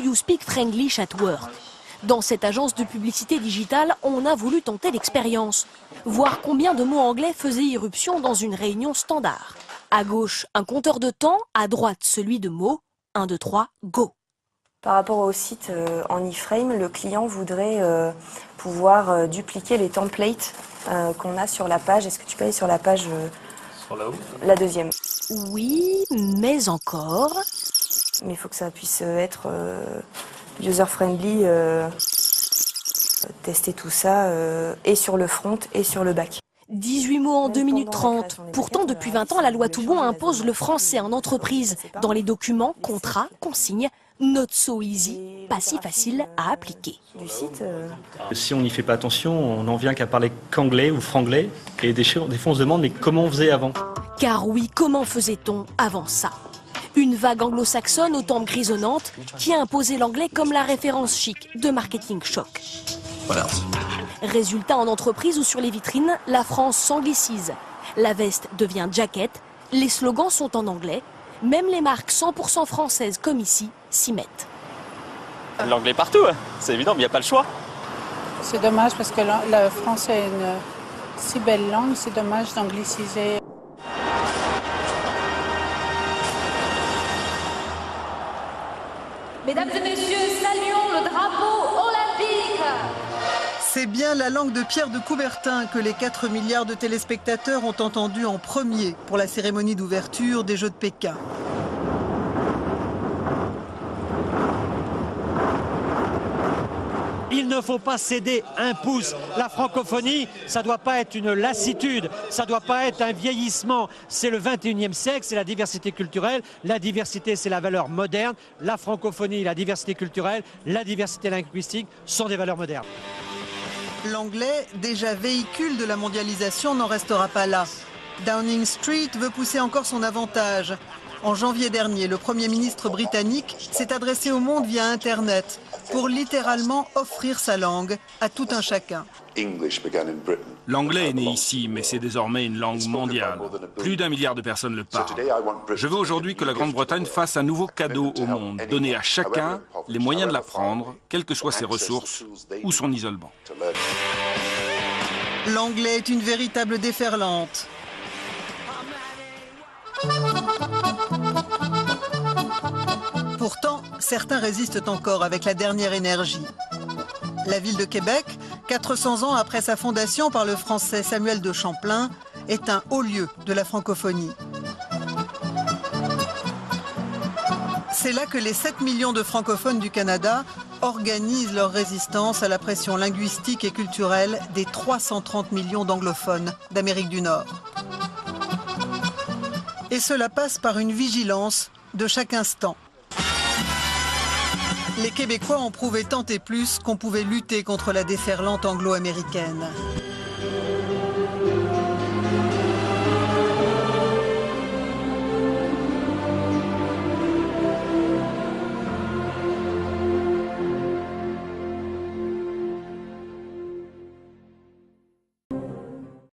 You Speak Franglish at Work. Dans cette agence de publicité digitale, on a voulu tenter l'expérience. Voir combien de mots anglais faisaient irruption dans une réunion standard. À gauche, un compteur de temps, à droite, celui de mots. 1, 2, 3, go. Par rapport au site en iframe, le client voudrait pouvoir dupliquer les templates qu'on a sur la page. Est-ce que tu peux aller sur la page Sur la haut. La deuxième. Oui, mais encore. Mais il faut que ça puisse être user-friendly, tester tout ça, et sur le front et sur le back. 18 mots en 2 minutes 30. Pourtant, depuis 20 ans, la loi Toubon impose le français en entreprise. Dans les documents, contrats, consignes, not so easy, pas si facile à appliquer. Du site, Si on n'y fait pas attention, on n'en vient qu'à parler qu'anglais ou franglais. Et des fois, on se demande, mais comment on faisait avant? Car oui, comment faisait-on avant ça? Une vague anglo-saxonne aux tempes grisonnantes qui a imposé l'anglais comme la référence chic de Marketing Choc. Voilà. Résultat, en entreprise ou sur les vitrines, la France s'anglicise. La veste devient jacket, les slogans sont en anglais, même les marques 100% françaises comme ici s'y mettent. L'anglais partout, c'est évident, mais il n'y a pas le choix. C'est dommage parce que le français est une si belle langue, c'est dommage d'angliciser. Mesdames et messieurs, saluons le drapeau olympique. C'est bien la langue de Pierre de Coubertin que les 4 milliards de téléspectateurs ont entendu en premier pour la cérémonie d'ouverture des Jeux de Pékin. Il ne faut pas céder un pouce. La francophonie, ça ne doit pas être une lassitude, ça ne doit pas être un vieillissement. C'est le 21e siècle, c'est la diversité culturelle. La diversité, c'est la valeur moderne. La francophonie, la diversité culturelle, la diversité linguistique sont des valeurs modernes. L'anglais, déjà véhicule de la mondialisation, n'en restera pas là. Downing Street veut pousser encore son avantage. En janvier dernier, le Premier ministre britannique s'est adressé au monde via Internet pour littéralement offrir sa langue à tout un chacun. L'anglais est né ici, mais c'est désormais une langue mondiale. Plus d'1 milliard de personnes le parlent. Je veux aujourd'hui que la Grande-Bretagne fasse un nouveau cadeau au monde, donner à chacun les moyens de l'apprendre, quelles que soient ses ressources ou son isolement. L'anglais est une véritable déferlante. Pourtant, certains résistent encore avec la dernière énergie. La ville de Québec, 400 ans après sa fondation par le français Samuel de Champlain, est un haut lieu de la francophonie. C'est là que les 7 millions de francophones du Canada organisent leur résistance à la pression linguistique et culturelle des 330 millions d'anglophones d'Amérique du Nord. Et cela passe par une vigilance de chaque instant. Les Québécois ont prouvé tant et plus qu'on pouvait lutter contre la déferlante anglo-américaine.